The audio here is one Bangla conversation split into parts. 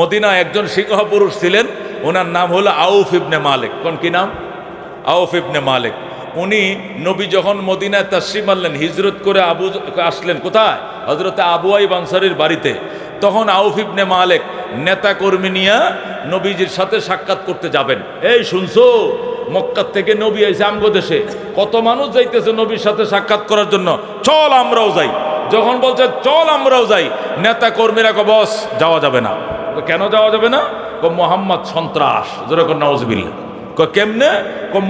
মদিনা একজন সিংহ পুরুষ ছিলেন, ওনার নাম হলো আউফ ইবনে মালিক। কোন কি নাম? আউফ ইবনে মালিক। উনি নবী যখন মদিনায় তাশরিফ আনলেন, হিজরত করে আসলেন কোথায়? হযরতে আবু আইয়ুব আনসারীর বাড়িতে। তখন আউফ ইবনে মালিক নেতা কর্মী নিয়ে নবীজির সাথে সাক্ষাৎ করতে যাবেন। এই শুনছো, মক্কা থেকে নবী আইছে আমগো দেশে, কত মানুষ যাইতেছে নবীর সাথে সাক্ষাৎ করার জন্য, চল আমরাও যাই। যখন বলছে চল আমরাও যাই, নেতা কর্মীরা কো বস যাওয়া যাবে না। কেন যাওয়া যাবে না? মোহাম্মদ সন্ত্রাস। যেরকম নাউজুবিল্লাহ। কেমনে?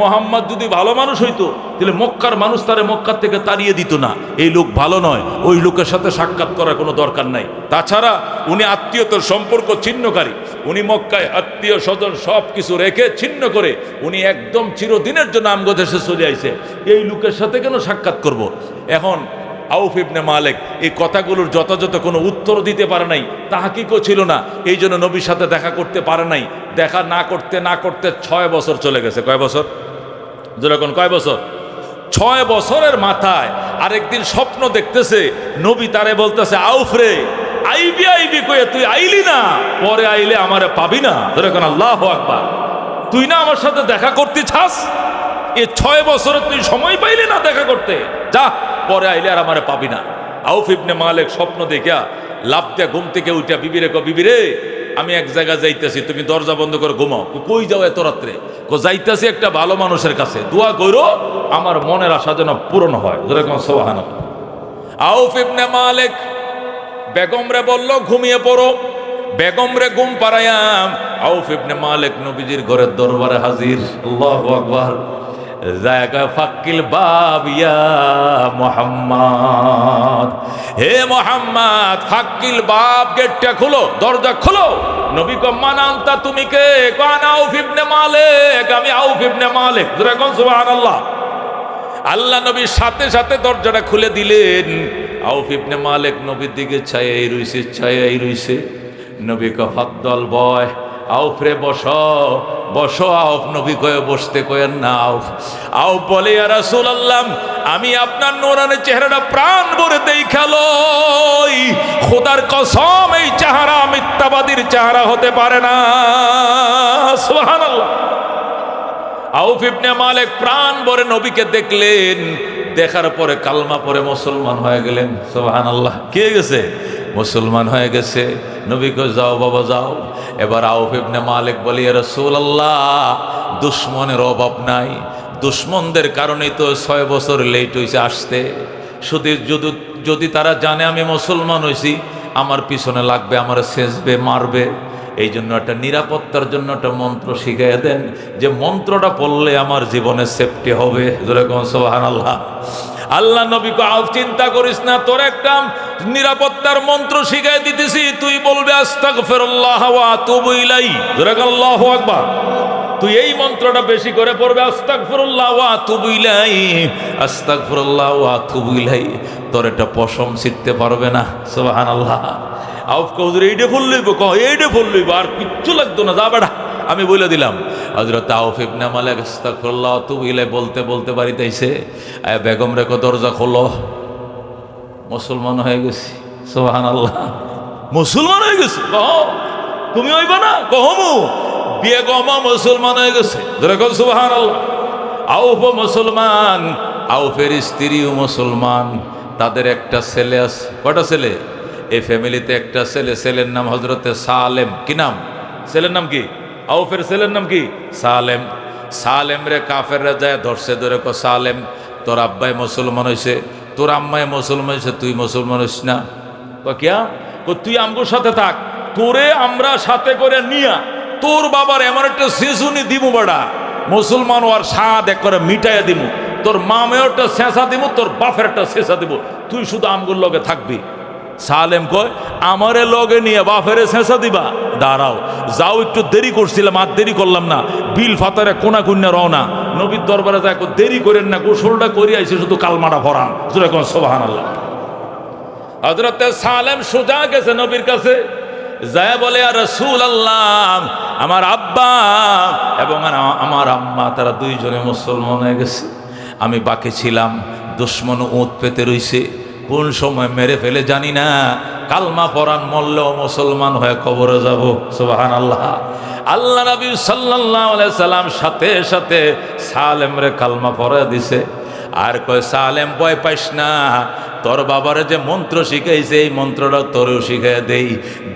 মোহাম্মদ যদি ভালো মানুষ হইতো তাহলে মক্কার মানুষ তারে মক্কার থেকে তাড়িয়ে দিত না। এই লোক ভালো নয়, ওই লোকের সাথে সাক্ষাৎ করার কোনো দরকার নাই। তাছাড়া উনি আত্মীয়তার সম্পর্ক ছিন্নকারী। উনি মক্কায় আত্মীয় স্বজন সব কিছু রেখে ছিন্ন করে উনি একদম চিরদিনের জন্য আমগো দেশে চলে আইছে। এই লোকের সাথে কেন সাক্ষাৎ করব? এখন আউফ ইবনে মালিক এই কথাগুলোর যথাযথ কোনো উত্তর দিতে পারে নাই, তাহকিকও ছিল না, এই জন্য নবীর সাথে দেখা করতে পারে নাই। দেখা না করতে 6 বছর চলে গেছে। কয় বছর? যেরকম কয় বছর? 6 বছরের মাথায় আরেকদিন স্বপ্ন দেখতেছে, নবী তারে বলতেছে, আউফ রে, আইবি আইবি কয়ে তুই আইলি না, পরে আইলে আমারে পাবি না। যেরকম আল্লাহু আকবার, তুই না আমার সাথে দেখা করতে চাস, এ 6 বছরে তুই সময় পাইলি না দেখা করতে, যা পরে আইলে আর আমারে পাবি না। আউফ ইবনে মালিক স্বপ্ন দেখিয়া লাফ দিয়া ঘুম থেকে উঠিয়া বিবিরে বিবি রে, আমি এক জায়গায় যাইতেছি, তুমি দরজা বন্ধ করে ঘুমাও। কই যাও এত রাত্রে? যাইতেছি একটা ভালো মানুষের কাছে, দোয়া করো আমার মনের আশা যেন পূরণ হয়। যেরকম সুবহানাল্লাহ। আউফ ইবনে মালিক বেগম রে বলল ঘুমিয়ে পড়ো। বেগম রে ঘুম পাড়ায়াম আউফ ইবনে মালিক নবীজির ঘরের দরবারে হাজির। আল্লাহু আকবার। জায়গা ফাক্কিল বাব ইয়া মুহাম্মদ, হে মুহাম্মদ ফাক্কিল বাব, গেটটা খুলো, দরজা খুলো। নবী কো মান আনতা, তুমি কে? কানা আউফ ইবনে মালিক, আমি আউফ ইবনে মালিক। যেরকম সুবহানাল্লাহ। আল্লাহ নবীর সাথে সাথে দরজাটা খুলে দিলেন। আউফ ইবনে মালিক নবীর দিকে ছায়াই রইছে, ছায়াই রইছে। নবী কো ফাদ্দল বয়, আউফ রে বসো, বসো। আউফ নবী কয়ে বসতে কয়েন না। আউফ আউফ বলে, ইয়া রাসূলুল্লাহ, আমি আপনার নূরানি চেহারাটা প্রাণ ভরে দেখালো, খোদার কসম এই চেহারা মিথ্যাবাদীর চেহারা হতে পারে না। সুবহানাল্লাহ। আউফ ইবনে মালিক প্রাণ ভরে নবীকে দেখলেন, দেখার পরে কালমা পরে মুসলমান হয়ে গেলেন। সুবহানাল্লাহ। কে গেছে? মুসলমান হয়ে গেছে। নবী কো যাও বাবা যাও। এবার আউফ ইবনে মালিক বলে, ইয়া রাসূলুল্লাহ, দুশমনের অভাব নাই, দুশমনদের কারণেই তো 6 বছর লেট হয়েছে আসতে। শুধু যদি তারা জানে আমি মুসলমান হয়েছি, আমার পিছনে লাগবে, আমার শেষবে, মারবে। এই জন্য একটা নিরাপত্তার জন্য একটা মন্ত্র শিখিয়ে দেন, যে মন্ত্রটা পড়লে আমার জীবনে সেফটি হবে। যেরকম সুবহানাল্লাহ। আল্লাহ নবী কো, আউফ চিন্তা করিস না, তোর একটা নিরাপত্তার মন্ত্র শিখাই দিতেছি, তুই বলবে আস্তাগফিরুল্লাহ ওয়া আতুবু ইলাইহি। যেরকম আল্লাহু আকবার। তুই এই মন্ত্রটা বেশি করে পড়বে, আস্তাগফিরুল্লাহ ওয়া আতুবু ইলাইহি, আস্তাগফিরুল্লাহ ওয়া আতুবু ইলাইহি। তোর একটা পশম ছিঁড়তে পারবে না। সুবহানাল্লাহ। আউফ কো, হুজুর এইটা বললইব? কো এইটা বললইব, আর কিচ্ছু লাগতো না, যা বেটা আমি বলে দিলাম। হযরত আউফ ইবনে মালিক আস্তাগফিরুল্লাহ ওয়া আতুবু ইলাইহি বলতে বলতে বাড়িতে আইছে। বেগম রে কো, দরজা খোলো, মুসলমান হয়ে গেছি। সুবহানাল্লাহ। মুসলমান হয়ে গেছে? তুমি হইবা না? কহমু বেগম মুসলমান হয়ে গেছে। যেরকম সুবহানাল্লাহ। আউফ মুসলমান, আউফের স্ত্রীও মুসলমান, তাদের একটা ছেলে আছে। কয়টা ছেলে? এই ফ্যামিলিতে একটা ছেলে, ছেলের নাম হযরতে সালেম। কি নাম? ছেলের নাম কি? আউফের ছেলের নাম কি? সালেম। সালেম রে কাফেররা যায় ধরছে, ধরে কো, সালেম তোর আব্বাই মুসলমান হয়েছে, তোর আম্মাই মুসলমান হয়েছে, তুই মুসলমান হইস না। কিয়া? তুই আমগোর সাথে থাক, তোরে আমরা সাথে করে নিয়া তোর বাবার এমন একটা শিশুনি দিমু, বেড়া মুসলমান হওয়ার স্বাদ এক করে মিটাইয়া দিমু, তোর মামেও একটা শেষা দিমু, তোর বাপের একটা শেষা দিব, তুই শুধু আমগুর লগে থাকবি। সালেম কয়, আমারে লগে নিয়ে বাপেরে শেষা দিবা? দাঁড়াও, যাও, একটু দেরি করছিলাম, আর দেরি করলাম না। বিল ফাতারে কোনা কুন্যা রওনা, নবীর দরবারে যায়, দেরি করেন না, গোসলটা করি আইছে, শুধু কালমাটা ভরান। যেরকম সুবহানাল্লাহ। হযরত সালেম সোজা গেছে নবীর কাছে, যায় বলে, ইয়া রাসূলুল্লাহ, আমার আব্বা এবং আমার আম্মা তারা দুইজনে মুসলমান হয়ে গেছে, আমি বাকি ছিলাম, দুশমন ওঁত পেতে রইছে, কোন সময় মেরে ফেলে জানি না, কালমা পরান, মরলেও মুসলমান হয়ে কবরে যাব। সুবহানাল্লাহ। আল্লাহ নবী সাল্লাল্লাহু আলাইহি সাল্লাম সাথে সাথে সালেমরে কালমা পড়া দিছে। আর কয়, সালেম ভয় পাইস না, তোর বাবারে যে মন্ত্র শিখাইছে এই মন্ত্রটা তোরেও শিখাই দেই,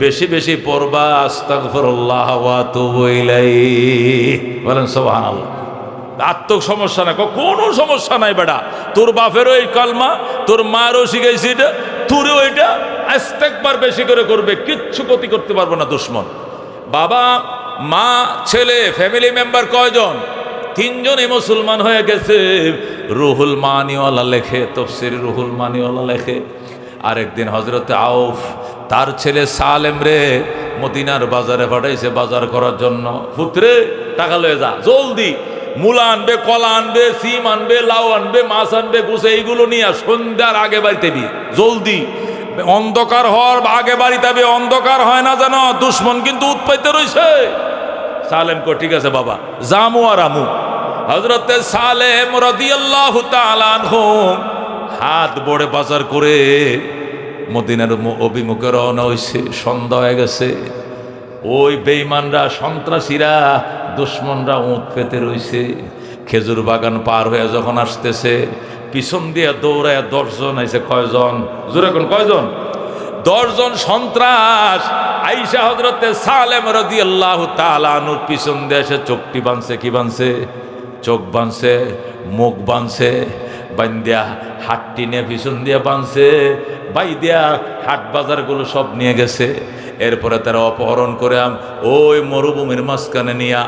বেশি বেশি পড়বা, আস্তাগফিরুল্লাহ ওয়া আতুবু ইলাইহি। বলেন সুবহানাল্লাহ। আত্মক সমস্যা নাই, কোনো সমস্যা নাই বেটা, তোর বাপেরও এই কালমা, তোর মারও শিখাইছে এটা, তোরও এটা, ইস্তেগফার বেশি করে করবে, কিচ্ছু ক্ষতি করতে পারবো না দুশ্মন। বাবা মা ছেলে ফ্যামিলি মেম্বার কয়জন? 3 জনই মুসলমান হয়ে গেছে। রুহুল মানিওয়ালা লেখে, তফসির রুহুল মানিওয়ালা লেখে, আরেকদিন হযরতে আউফ তার ছেলে সালেম রে মদিনার বাজারে পাঠাইছে বাজার করার জন্য। পুত্রে টাকা লয়ে যা, জলদি মূলা আনবে, কলা আনবে, সিম আনবে, লাউ আনবে, মাছ আনবে, গুছে এইগুলো নিয়ে সন্ধ্যার আগে বাড়িতে বি, জলদি। অন্ধকার হওয়ার আগে বাড়িতে আবি, অন্ধকার হয় না জানো, দুশ্মন কিন্তু উৎপাইতে রইছে। সালেম কো ঠিক আছে বাবা, জামু আর আমু। হযরতে সালেম রাদিয়াল্লাহু তাআলা আনহু হাত বড়ে বাজার করে মদিনার অভিমুখে রওনা হইছে। সন্ধ্যা হয়ে গেছে। ওই বেঈমানরা, সন্ত্রাসীরা, দুশ্মনরা উঁত পেতে রইছে। খেজুর বাগান পার হয়ে যখন আসতেছে, পিছন দিয়ে দৌড়ায় 10 জন আইছে। কয়জন? জোরে কোন কয়জন? 10 জন সন্ত্রাস আইসা হযরতে সালেম রাদিয়াল্লাহু তাআলা আনহুর পিছন দিয়ে এসে চোখটি বাঁধছে। কি বাঁধছে? চোখ বাঁধছে, মুখ বাঁধছে, বান্দিয়া হাতটি নিয়ে পিছন দিয়ে বাঁধছে, বাই দিয়া হাট বাজারগুলো সব নিয়ে গেছে। এরপরে তারা অপহরণ করে ওই মরুভূমির মাঝখানে নিয়া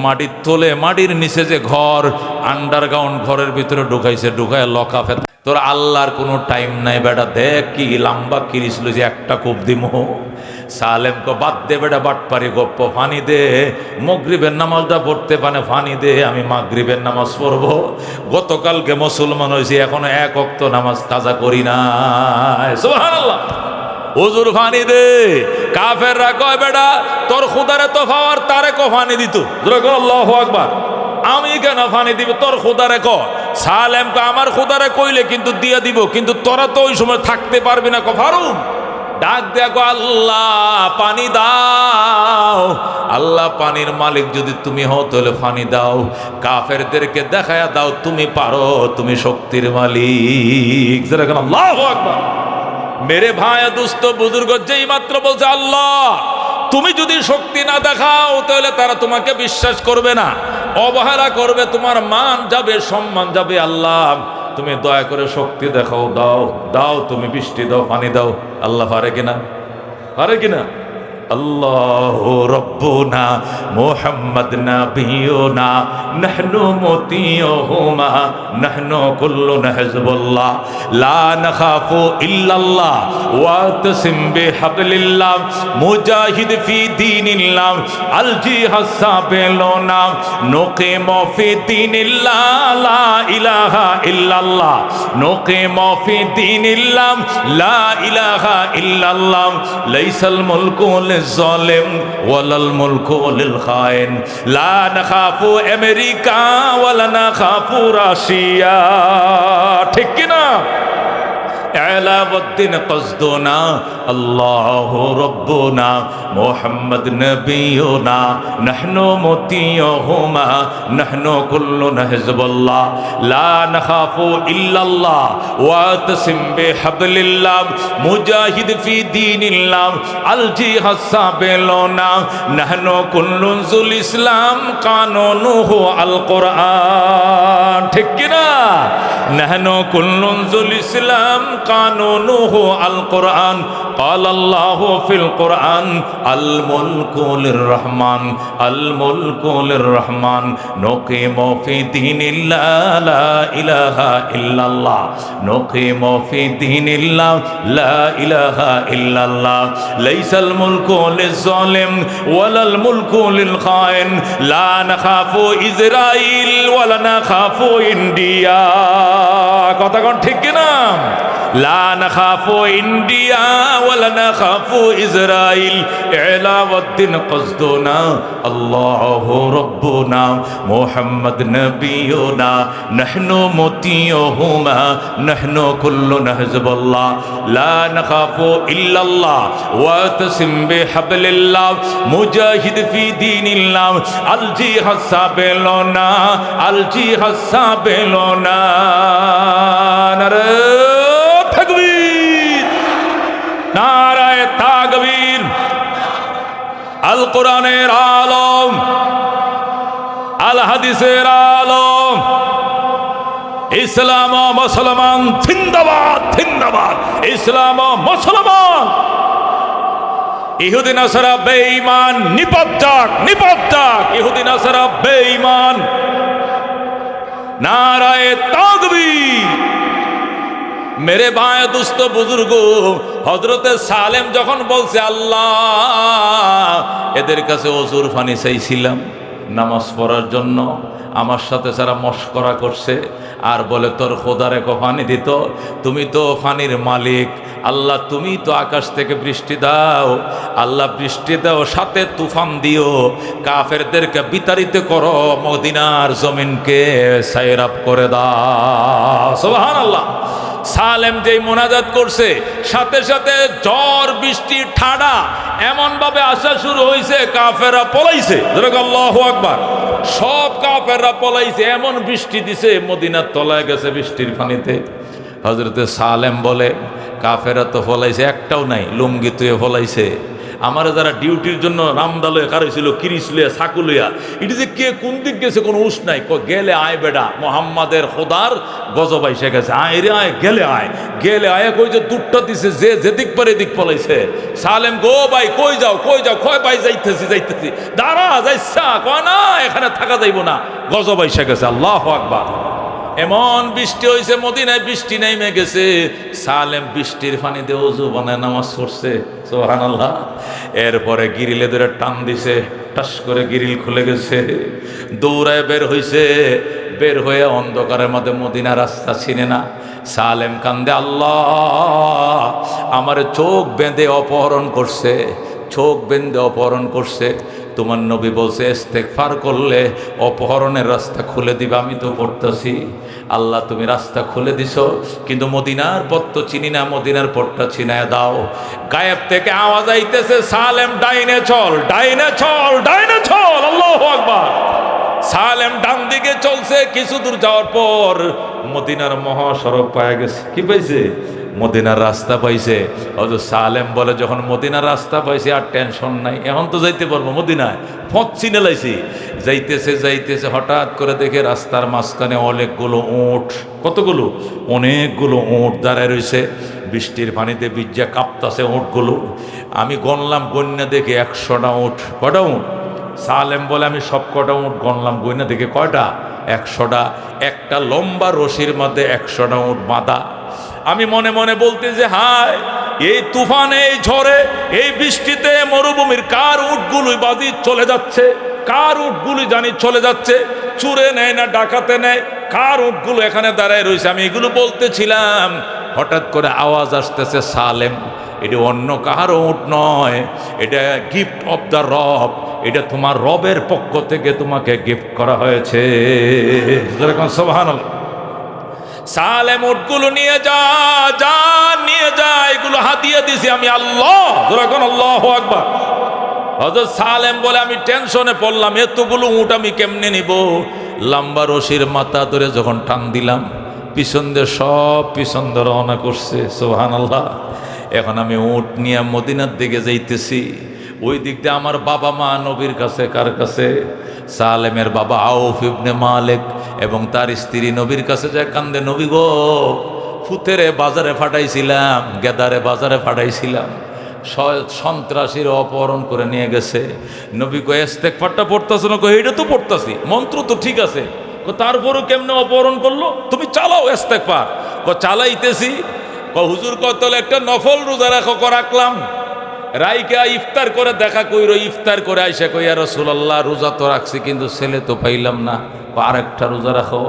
মাটির তোলে, মাটির নিচে যে ঘর, আন্ডারগ্রাউন্ড ঘরের ভিতরে ঢুকাইছে, ঢুকায় লকাফে। তোর আল্লাহর কোনো টাইম নাই বেটা, দেখ কি লম্বা কিরিছিল যে একটা কূপ দিমো। সালেম কো বাদ দে বেটা, বাটপারি গপ্প, ফানি দে, মাগরিবের নামাজটা পড়তে পানে, ফানি দে, আমি মাগরিবের নামাজ পড়বো। গতকালকে মুসলমান হয়েছি, এখনো 1 ওয়াক্ত নামাজ কাজা করি না। সুবহানাল্লাহ। হুজুর ফানি দে। কাফেররা কয় বেটা তোর খুদারে তো ফাওয়ার, তারে কো ফানি দিত। আল্লাহু আকবার। আমি কেন ফানি দিব, তোর খুদারে ক। সালেম কো আমার খুদারে কইলে কিন্তু দিয়ে দিব, কিন্তু তোরা তো ওই সময় থাকতে পারবি না। ফারুক ডাক দেখো, আল্লাহ পানি দাও। আল্লাহ পানির মালিক যদি তুমি হও তাহলে পানি দাও, কাফেরদেরকে দেখায়া দাও তুমি পারো, তুমি শক্তির মালিক। আল্লাহু আকবার। মেরে ভাই দুস্থ বুজুর্গ যেই মাত্র বলছে আল্লাহ তুমি যদি শক্তি না দেখাও তাহলে তারা তোমাকে বিশ্বাস করবে না, অবহেলা করবে, তোমার মান যাবে, সম্মান যাবে। আল্লাহ তুমি দয়া করে শক্তি দেখাও, দাও দাও, তুমি বৃষ্টি দাও, পানি দাও। আল্লাহ পারে কিনা? পারে কিনা? আল্লাহু রব্বুনা মুহাম্মদ নাবিয়ুনা নাহনু মুতিয়ুহুমা নাহনু কুল্লুনা হিজবুল্লাহ লা নাখাফু ইল্লাল্লাহ ওয়া তাসিম বিহাবলিল্লাহ মুজাহিদ ফি দীনিল্লাহ আল জিহাদ সাবিলুনা নুকিমু ফি দীনিল্লাহ লা ইলাহা ইল্লাল্লাহ নুকিমু ফি দীনিল্লাহ লা ইলাহা ইল্লাল্লাহ লাইসাল মুলকু লিল-যালিম ওয়ালাল মুলকু লিল-খাইন লা নাখাফু আমেরিকা ওয়ালা নাখাফু রাশিয়া। ঠিক কি না? এলাউদ্দিন কসদুনা আল্লাহু রব্বুনা মুহাম্মদ নবিয়ুনা নাহনু মুতিয়ুহুমা নাহনু কুল্লুনা হিজবুল্লাহ লা নাখাফু ইল্লাল্লাহ ওয়া তাসিম বিহাবলিল্লাহ মুজাহিদ ফি দীনিল্লাহ আল জিহাদ সাবিলুনা নাহনু কুল্লুন যুল ইসলাম কানুনুহু আল কোরআন। ঠিক কি না? নাহনু কুল্লুন যুল ইসলাম কানুনুহু আল কোরআন। قال الله في القرآن الملك للرحمن الملك للرحمن نقيم في دين الله لا إله إلا الله نقيم في دين الله لا إله إلا الله ليس الملك للظالم ولا الملك للخائن لا نخاف إسرائيل ولا نخاف إنديا। কথা কোন ঠিক কি না? লা নাখাফু ইন্ডিয়া ওয়ালা নাখাফু ইসরাইল ইলাওয়াদ্দিন কসদুনা আল্লাহু রাব্বুনা মুহাম্মদ নবিয়ুনা নাহনু মুতিয়ুহুমা নাহনু কুল্লুনা হিজবুল্লাহ লা নাখাফু ইল্লাল্লাহ ওয়া তাসিম বিহাবলিল্লাহ মুজাহিদ ফি দীনিল্লাহ আল জিহাদ সাবেলনা আল জিহাদ সাবেলনা নারে তাকবীর নারায়ে তাকবীর আল কোরআনের আলম আল হাদিসের আলম ইসলাম ও মুসলমান জিন্দাবাদ জিন্দাবাদ ইসলাম ও মুসলমান ইহুদি নাসারা বেঈমান নিপাত যাক ইহুদি নাসারা বেঈমান নারায়ে তাকবীর মেরে ভাই দুস্থ বুজুর্গ হযরতে সালেম যখন বলছে আল্লাহ এদের কাছে ওযুর পানি চাইছিলাম নামাজ পড়ার জন্য আমার সাথে যারা মশকরা করছে আর বলে তোর খোদারে পানি দিত তুমি তো পানির মালিক আল্লাহ তুমি তো আকাশ থেকে বৃষ্টি দাও আল্লাহ বৃষ্টি দাও সাথে তুফান দিও কাফেরদেরকে বিতাড়িত করো মদিনার জমিনকে সায়রাব করে দাও সুবহানাল্লাহ সালেম যেই মোনাজাত করছে সাথে সাথে ঝড় বৃষ্টি ঠাডা এমন ভাবে আসা শুরু হয়েছে কাফেররা পলাইছে আল্লাহু আকবার সব কাফেররা পলাইছে এমন বৃষ্টি দিছে মদিনার তলায় গেছে বৃষ্টির পানিতে হযরতে সালেম বলে কাফেররা তো ফলাইছে একটাও নাই লুঙ্গি তুয়ে ফলাইছে আমার যারা ডিউটির জন্য রামদালয়ে কারইছিল কিরিসলিয়া সাকুলিয়া এটা যে কে কোন দিক গেছে কোনো উস নাই গেলে আয় বেডা মোহাম্মদের খোদার গজব আইসে গেছে আয় রে আয় গেলে আয় কই যে দুটটা দিছে যে যেদিক পারে এদিক পলাইছে সালেম গো ভাই কই যাও কয় ভাই যাইতেছি দাঁড়া যাইছা কয় না এখানে থাকা যাইব না গজব আইসে গেছে আল্লাহু আকবার এমন বৃষ্টি হয়েছে মদিনায় বৃষ্টি নেমে গেছে সালেম বৃষ্টির পানি দিয়ে ওযু বানায় নামাজ পড়ছে সুবহানাল্লাহ এরপরে গিরিলে ধরে টান দিছে টাস করে গিরিল খুলে গেছে দৌড়ায় বের হয়ে অন্ধকারের মধ্যে মদিনার রাস্তা চিনে না সালেম কান্দে আল্লাহ আমার চোখ বেঁধে অপহরণ করছে তোমার নবী বলছে ইস্তেগফার করলে অপহরণের রাস্তা খুলে দিবে আমি তো করতেছি আল্লাহ তুমি রাস্তা খুলে দিছো কিন্তু মদিনার পথ তো চিনি না মদিনার পথটা চিনায় দাও গায়েব থেকে আওয়াজ আইতেছে সালেম ডাইনে চল আল্লাহু আকবার সালেম ডান দিকে চলছে কিছু দূর যাওয়ার পর মদিনার মহাসড়ক পায় গেছে কি পাইছে মদিনার রাস্তা পাইছে হযরত সালেম বলে যখন মদিনার রাস্তা পাইছে আর টেনশন নাই এখন তো যাইতে পারবো মদিনায় পথ চিনে লাইছি যাইতেছে হঠাৎ করে দেখে রাস্তার মাঝখানে অনেকগুলো উট দাঁড়ায় রয়েছে বৃষ্টির পানিতে ভিজা কাঁপতাছে উটগুলো আমি গণলাম গণ্যা দেখে 100টা উট কটা উট সালেম বলে আমি সব কটা উট গণলাম গণ্যা দেখে কয়টা 100টা একটা লম্বা রশির মধ্যে 100টা উট বাঁধা আমি মনে মনে বলতে যে হায় এই তুফানে এই ঝড়ে এই বৃষ্টিতে মরুভূমির কার উটগুলোই বাজি চলে যাচ্ছে চুরে নেয় না ডাকাতে নেয় কার উটগুলো এখানে দাঁড়ায় রয়েছে আমি এগুলো বলতেছিলাম হঠাৎ করে আওয়াজ আসতেছে সালেম এটা অন্য কারো উট নয় এটা গিফট অফ দ্য রব এটা তোমার রবের পক্ষ থেকে তোমাকে গিফট করা হয়েছে সুবহানাল্লাহ সালেম উটগুলো নিয়ে যা এগুলো হাতিয়ে দিছি আমি আল্লাহ আল্লাহু আকবার হযরত সালেম বলে আমি টেনশনে পড়লাম এতগুলো উট আমি কেমনে নিব লম্বা রশির মাথা ধরে যখন টান দিলাম পিছন দিয়ে রওনা করছে সুবহানাল্লাহ এখন আমি উট নিয়ে মদিনার দিকে যাইতেছি ওই দিক দিয়ে আমার বাবা মা নবীর কাছে কার কাছে সালেমের বাবা আউফ ইবনে মালিক এবং তার স্ত্রী নবীর কাছে যায় কান্দে নবী গো ফুতেরে বাজারে ফাটাইছিলাম গেদারে বাজারে ফাটাইছিলাম সন্ত্রাসীর অপহরণ করে নিয়ে গেছে নবী কো ইস্তেগফারটা পড়তাছো না কো এইটা তো পড়তাছি মন্ত্র তো ঠিক আছে কো তারপরও কেমনে অপহরণ করলো তুমি চালাও ইস্তেগফার কো চালাইতেছি কো হুজুর কত একটা নফল রোজা রাখলাম রাইকা ইফতার করে দেখা কইরো ইফতার করে আইসা কই ইয়া রাসূলুল্লাহ রোজা তো রাখছি কিন্তু ছেলে তো পাইলাম না আরেকটা রোজা রাখো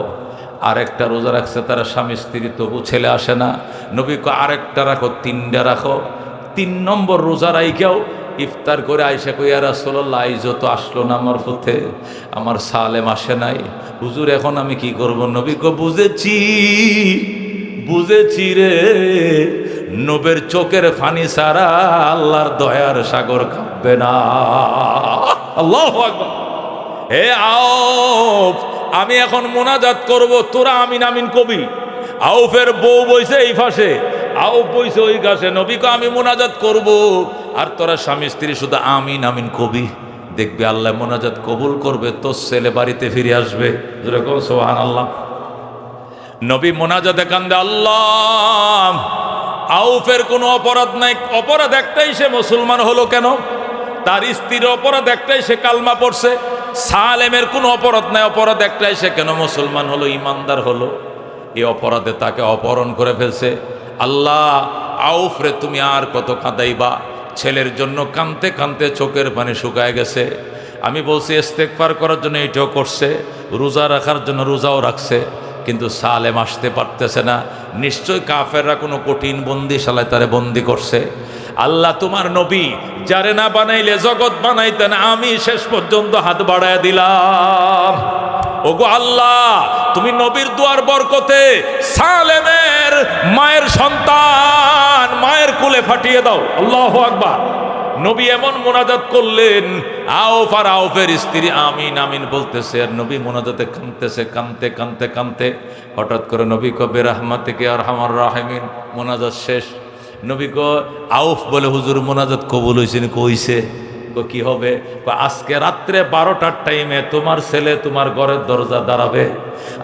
আরেকটা রোজা রাখছে তারা স্বামী স্ত্রী, তবু ছেলে আসে না। নবী কয় আরেকটা রাখো, 3টা রাখো। 3 নম্বর রোজা রাইখাও ইফতার করে আইসা কই ইয়া রাসূলুল্লাহ, আইজো তো আসলো না আমার পথে, আমার সালেম আসে নাই, হুজুর এখন আমি কি করব? নবী কয় বুঝেছি বুঝেছি রে, নবের চোখের ফানি ছাড়া আল্লাহর দয়ার সাগর কাঁপবে না। আল্লাহু আকবার। হে আউফ, আমি এখন মোনাজাত করব, তোরা আমিন আমিন কবি। আউফের বউ বইছে এই পাশে, আউফ বইছে ওই কাছে। নবী কয় আমি মোনাজাত করব, আর তোরা স্বামী স্ত্রী শুধু আমিন আমিন কবি। দেখবি আল্লাহ মোনাজাত কবুল করবে, তোর ছেলে বাড়িতে ফিরে আসবে। যেরকম সুবহানাল্লাহ। নবী মোনাজাতে কান্দে আল্লাহ। আউফের কোনো অপরাধ নাই, অপরাধ একটাই, সে মুসলমান হলো কেন? তার স্ত্রীর অপরাধ একটাই, সে কালমা পড়ছে। সালেমের কোনো অপরাধ নাই, অপরাধ একটাই, সে কেন মুসলমান হলো, ইমানদার হলো। এই অপরাধে তাকে অপহরণ করে ফেলছে। আল্লাহ, আউফরে তুমি আর কত কাঁদাইবা? ছেলের জন্য কাঁদতে কাঁদতে চোখের পানি শুকায় গেছে। আমি বলছি ইস্তেগফার করার জন্য এইটাও করছে, রোজা রাখার জন্য রোজাও রাখছে, কিন্তু সালেম আসতে পারতেছে না। নিশ্চয় কাফেররা কোনো কঠিন বন্দিশালায় তারে বন্দি করছে। আল্লাহ, তোমার নবী যারে না বানাইলে জগৎ বানাইতেন, আমি শেষ পর্যন্ত হাত বাড়ায় দিলাম। ওগো আল্লাহ, তুমি নবীর দুয়ার বরকতে সালেমের মায়ের সন্তান মায়ের কোলে ফাটিয়ে দাও। আল্লাহু আকবার। নবী এমন মোনাজাত করলেন, আউফ আর আউফের স্ত্রী আমিন আমিন বলতেছে, আর নবী মোনাজাতে কাঁদতেছে। কাঁদতে কাঁদতে কাঁদতে হঠাৎ করে নবী কবে রাহমাতিকে আরহামার রাহিমিন, মোনাজাত শেষ। নবী ক আউফ বলে, হুজুর মোনাজাত কবুল হয়েছে? কইছে। কি হবে? আজকে রাত্রে 12টার টাইমে তোমার ছেলে তোমার ঘরের দরজা দাঁড়াবে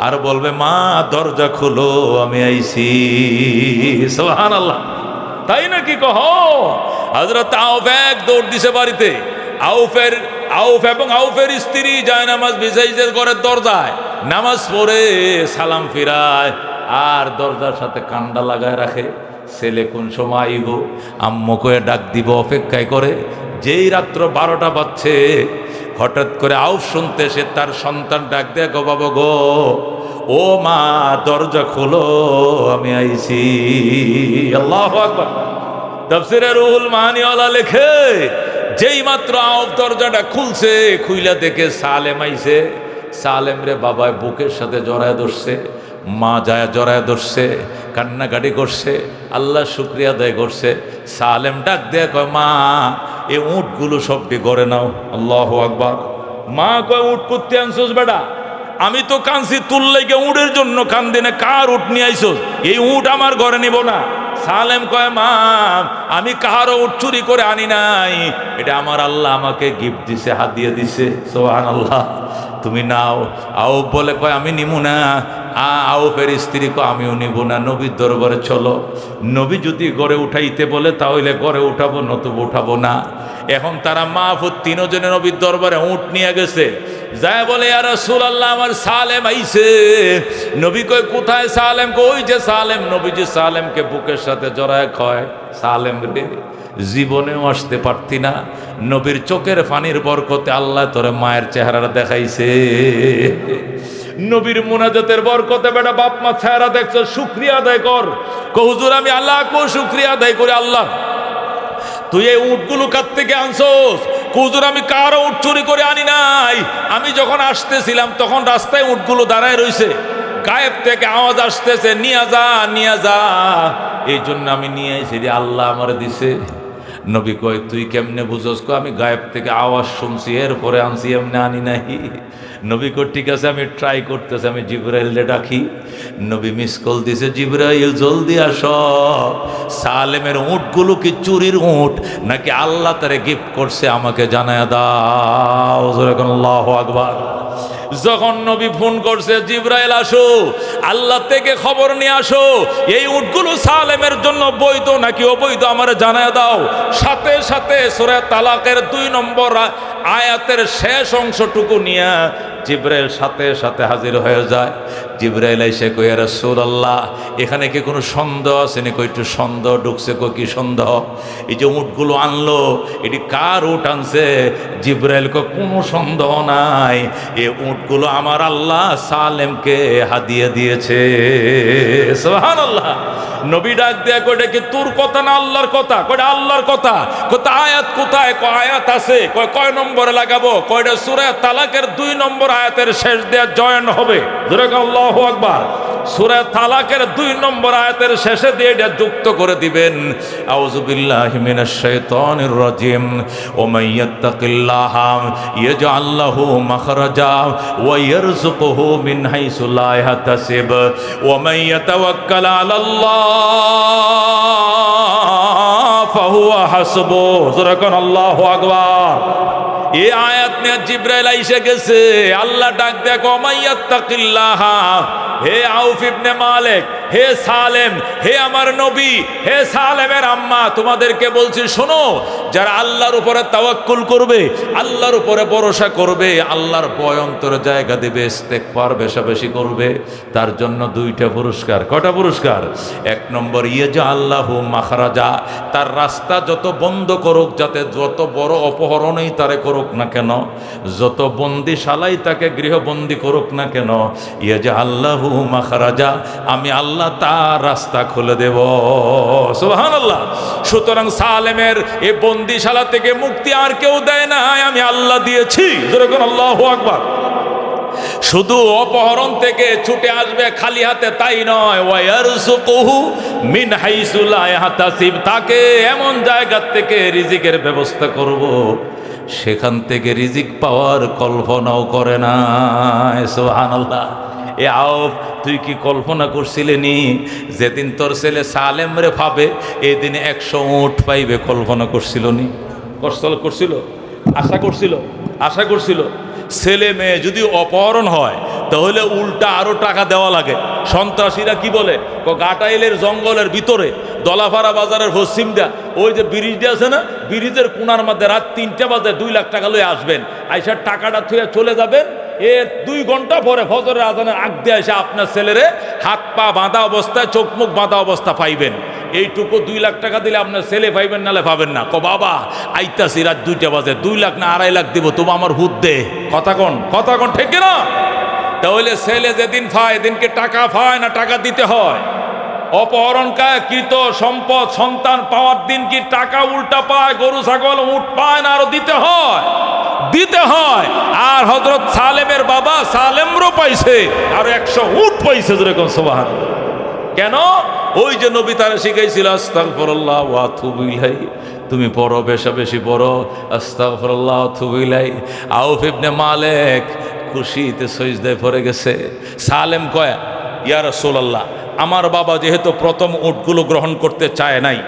আর বলবে, মা দরজা খুলো, আমি আইছি। সুবহানাল্লাহ। তাই নাকি কহ? হযরত আউফ এক দৌড় দিছে বাড়িতে। আউফ এবং আউফের স্ত্রী যায় নামাজ বিছাইছে ঘরের দরজায়, নামাজ পড়ে সালাম ফিরায় আর দরজার সাথে কান্ডা লাগায় রাখে। ছেলে কোন সময় আইব, আম্মুকে ডাক দিব অপেক্ষায় করে। যেই রাত্র 12টা বাজছে, হঠাৎ করে আউফ শুনতে সে তার সন্তান ডাক দেয়, গো বাবা গো, ও মা দরজা খোলো, আমি আইছি। আল্লাহু আকবার। তাফসীরে রুহুল মানিওয়ালা লেখে, যেই মাত্র আউফ দরজাটা খুলছে, খুইলা দেখে সালেম আইছে। সালেম রে বাবায় বুকের সাথে জড়ায় ধরছে, মা যায় জড়ায় ধরছে, কান্নাকাটি করছে, আল্লাহ শুকরিয়া আদায় করছে। সালেম ডাক দেয়া কয়, মা এই উটগুলো সবটি ঘরে নাও। আল্লাহু আকবার। মা কয়, উট করতে আনছোস বেটা? আমি তো কানছি তুল লেগে, উটের জন্য কান্দি না, কার উট নিয়ে আইছোস? এই উট আমার ঘরে নিব না। সালেম কয়, মা আমি কাহারও উট চুরি করে আনি নাই, এটা আমার আল্লাহ আমাকে গিফট দিছে, হাদিয়া দিছে। সুবহানাল্লাহ। তুমি নাও। আউফ বলে, কয় আমি নিমু না। আউফের স্ত্রী কয়, আমিও নিব না, নবীর দরবারে চলো। নবী যদি ঘরে উঠাইতে বলে তাহলে ঘরে উঠাবো, নতুবা উঠাবো না। এখন তারা মা ফুত তিনজনে নবীর দরবারে উট নিয়ে গেছে। যায় বলে, ইয়া রাসূলুল্লাহ, আমার সালেম আইছে। নবী কয়, কোথায় সালেম? ওই যে সালেম। নবীজি সালেমকে বুকের সাথে জড়ায় কয়, সালেম রে, জীবনেও আসতে পারতি না, নবীর চোখের পানির বরকতে আল্লাহ তোরে মায়ের চেহারা দেখাইছে। নবীর মুনাজাতের বরকতে বেটা বাপ মা চেহারা দেখছো, শুকরিয়া আদায় কর। হুজুর আমি আল্লাহকে শুকরিয়া আদায় করি। আল্লাহ, তুই এই উটগুলো কার থেকে আনছোস? হুজুর আমি কারো উট চুরি করে আনি নাই, আমি যখন আসতেছিলাম তখন রাস্তায় উটগুলো দাঁড়ায় রইছে, গায়েব থেকে আওয়াজ আসতেছে, নিয়ে যা নিয়ে যা, এই জন্য আমি নিয়ে আইছি, আল্লাহ আমার দিছে। নবী কয়, তুই কেমনে বুঝোস? আমি গায়েব থেকে আওয়াজ শুনছি, এরপরে আনছি, এমনি আনি নাই। নবী কয়, ঠিক আছে, আমি ট্রাই করতেছি, আমি জিবরাইলে ডাকি। নবী মিস কল দিছে, জিবরাইল জলদি আসো, সালেমের উটগুলো কি চুরির উট নাকি আল্লাহ তারে গিফট করছে আমাকে জানায় দাও। আল্লাহু আকবার। যখন নবী ফোন করছে, জিবরাইল আসো, আল্লাহ থেকে খবর নিয়ে আসো, এই উটগুলো সালেমের জন্য বৈধ নাকি অবৈধ আমার জানায় দাও। সাথে সাথে সূরা তালাকের 2 নম্বর আয়াতের শেষ অংশটুকু নিয়ে জিবরাইল সাথে সাথে হাজির হয়ে যায়। জিবরাইল এসে কই, ইয়া রাসূলুল্লাহ, এখানে কি কোনো সন্দেহ আছে নাকি? একটু সন্দেহ ঢুকছে। কই, কি সন্দেহ? এই যে উটগুলো আনলো, এটি কার উট আনছে? জিবরাইল কই, কোনো সন্দেহ নাই, এই উটগুলো আমার আল্লাহ সালেমকে হাদিয়া দিয়েছে। সুবহানাল্লাহ। নবী ডাক দেয়া কই, এটা কি তোর কথা না আল্লাহর কথা? কয়টা আল্লাহর কথা। কত আয়াত কোথায়? কয় আয়াত আছে। কয় নম্বরে লাগাবো? কয়টা সূরা তালাকের 2 নম্বর আয়াতের শেষ দেয়া জয়েন হবে। জোরে কও আল্লাহু আকবার। সূরা তালাকের 2 নম্বর আয়াতের শেষে দিয়ে এটা যুক্ত করে দিবেন। আউযু বিল্লাহি মিনাশ শাইতানির রাজিম। ওয়া মান ইয়াত্তাকিল্লাহা ইয়াজআল লাহু মাখরাজা ওয়া ইয়ারযুকুহু মিন হাইসু লা ইয়াহতাসিব ওয়া মান ইয়াতাওয়াক্কাল আলাল্লাহ ফাহুয়া হাসবু। জোরে কোন আল্লাহু আকবার। এই আয়াত নিয়ে জিবরাইল আইসা গেছে। আল্লাহ ডাক দেখো, মাইয়াত্তাকিল্লাহা, হে আউফ ইবনে মালিক, হে সালেম, হে আমার নবী, হে সালেমের আম্মা, তোমাদেরকে বলছি শোনো, যারা আল্লাহর উপরে তাওয়াক্কুল করবে, আল্লাহর উপরে ভরসা করবে, আল্লাহর ভয় অন্তরে জায়গা দেবে, ইস্তেগফার বেশি করবে, তার জন্য 2টা পুরস্কার। কয়টা পুরস্কার? 1 নম্বর, ইয়াজআল্লাহু মাখরাজা, তার রাস্তা যত বন্ধ করুক, যাতে যত বড় অপহরণই তারে করুক না কেন, যত বন্দিশালাই তাকে গৃহবন্দী করুক না কেন, ইয়াজআল্লাহু মাখরাজা, আমি আল্লাহ তার রাস্তা খুলে দেব। সুবহানাল্লাহ। সুতরাং সালেমের এই বন্দিশালা থেকে মুক্তি আর কেউ দেয় না, আমি আল্লাহ দিয়েছি। জোরে বলুন আল্লাহু আকবার। শুধু অপহরণ থেকে ছুটে আসবে খালি হাতে তাই নয়, ওয়ায়ারযুকুহু মিন হাইসু লা ইয়াহতাসিব, তাকে এমন জায়গা থেকে রিজিকের ব্যবস্থা করব সেখান থেকে রিজিক পাওয়ার কল্পনাও করে না। সুবহানাল্লাহ। এ আউফ, তুই কি কল্পনা করছিলি নি যেদিন তোর ছেলে সালেম রে পাবে এই দিনে 100 উট পাইবে? কল্পনা করছিল নি? করছিল? আশা করছিল? ছেলে মেয়ে যদি অপহরণ হয় তাহলে উল্টা আরো টাকা দেওয়া লাগে। সন্ত্রাসীরা কি বলে, গাটাইলের জঙ্গলের ভিতরে দলাফাড়া বাজারের পশ্চিমটা ওই যে ব্রিজটা আছে না, ব্রিজের কোনার মধ্যে রাত 3টা বাজে 2 লাখ টাকা লয়ে আসবেন, আইসার টাকাটা থুয়ে চলে যাবেন। 2 ঘন্টা পরে ফজরের আজানের আগ দিয়ে এসে আপনার ছেলেরে হাত পা বাঁধা অবস্থায়, চোখ মুখ বাঁধা অবস্থা পাইবেন। এইটুকু 2 লাখ টাকা দিলে আপনার ছেলে পাইবেন, নালে পাবেন না। বাবা আইতাছি রাত 2টা বাজে, 2 লাখ না 2.5 লাখ দিব, তুমি আমার হুদ দে। কথা কোন ঠিক না? তাহলে ছেলে যেদিন পায় এদিনকে টাকা পায় না টাকা দিতে হয়? অপহরণকৃত সম্পদ সন্তান পাওয়ার দিন কি টাকা উল্টা পায়? গরু ছাগল উট পায় না, আরো দিতে হয়। আর হযরত সালেমের বাবা সালেমরও পাইছে, আর 100 উট পাইছে। যেরকম সুবহানাল্লাহ। কেন? ওই যে নবী তারা শিখাইছিল, আস্তাগফিরুল্লাহ ওয়া আতুবু ইলাইহি, তুমি পড়ো, বেশি পড়ো, আস্তাগফিরুল্লাহ ওয়া আতুবু ইলাইহি। আউফ ইবনে মালিক খুশিতে সিজদায় পড়ে গেছে। সালেম কয়, ইয়া রাসূলুল্লাহ, আমার বাবা যেহেতু প্রথম উটগুলো গ্রহণ করতে চায় নাই,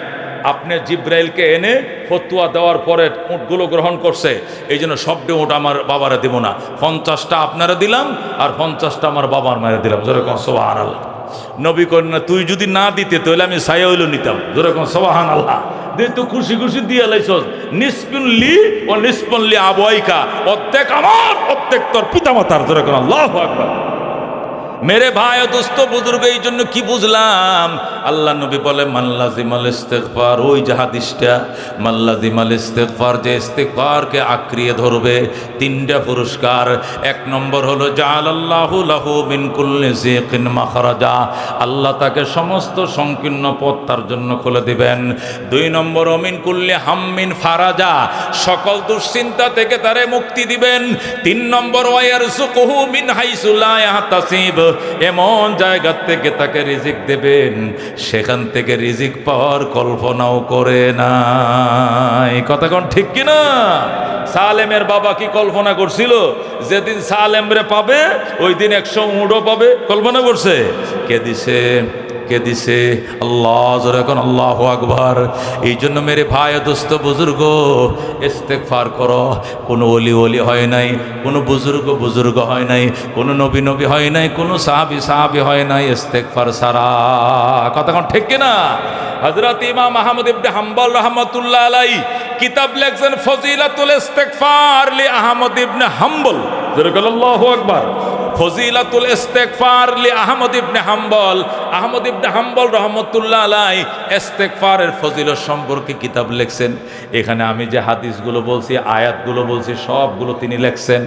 আপনি জিব্রাইলকে এনে ফতোয়া দেওয়ার পরে উটগুলো গ্রহণ করছে, এই জন্য সবটি উট আমার বাবারে দিব না, 50টা আপনারা দিলাম আর 50টা আমার বাবার মায়ের দিলাম। যেরকম সুবহানাল্লাহ। নবী কন্যা, তুই যদি না দিতে তাহলে আমি ছায়া হইল নিতাম। যেরকম সুবহানাল্লাহ। তুই খুশি দিয়ে লাইছস, নিসপুনলি ও নিসপুনলি আবওয়াইকা, অর্ধেক আমার অর্ধেক তোর পিতামাতার। যেরকম আল্লাহু আকবার। মেরে ভাই ও দোস্ত বুজুর্গ, এই জন্য কি বুঝলাম? আল্লাহ নবী বলে, মাল্লাজিমাল ইস্তেগফার, ওই যে হাদিসটা, মাল্লাজিমাল ইস্তেগফার, যে ইস্তেগফারকে আঁকড়িয়ে ধরবে 3টা পুরস্কার। 1 নম্বর হলো জাআলাল্লাহু লাহু মিন কুল্লি যিকিন মাখরাজা, আল্লাহ তাকে সমস্ত সংকীর্ণ পথ তার জন্য খুলে দিবেন। 2 নম্বর, মিন কুল্লি হাম্মিন ফারাজা, সকল দুশ্চিন্তা থেকে তারে মুক্তি দিবেন। 3 নম্বর, ওয়ায়ারযুকুহু মিন হাইসু লা ইয়াহতাসিব, এমন জায়গা থেকে তাকে রিজিক দেবেন সেখান থেকে রিজিক পাওয়ার কল্পনাও করে নাই। কথা কোন ঠিক কিনা? সালেমের বাবা কি কল্পনা করছিল যেদিন সালেমরে পাবে ওই দিন 100 উটও পাবে? কল্পনা করছে? কে দিছে? আল্লাহ। জোরে এখন আল্লাহু আকবার। এই জন্য মেরে ভাই দোস্ত বুজুর্গ, ইস্তেগফার করো। কোনো ওলি হয় নাই, কোনো বুজুর্গ হয় নাই, কোনো নবী হয় নাই, কোনো সাহাবী হয় নাই ইস্তেগফার ছাড়া। কথা কোন ঠিক কিনা? হযরত ইমাম আহমদ ইবনে হাম্বল রাহমাতুল্লাহ আলাইহি কিতাব লেখছেন ফজিলাতুল ইস্তেগফার লি আহমদ ইবনে হাম্বল। যেরকম আল্লাহু আকবার। ফজিলাতুল ইস্তেগফার লি আহমদ ইবনে হাম্বল। আহমদ ইবনে হাম্বল রহমতুল্লাহ আলাই ইস্তেগফারের ফজিলত সম্পর্কে কিতাব লিখছেন। এখানে আমি যে হাদিসগুলো বলছি, আয়াতগুলো বলছি, সবগুলো তিনি লিখছেন।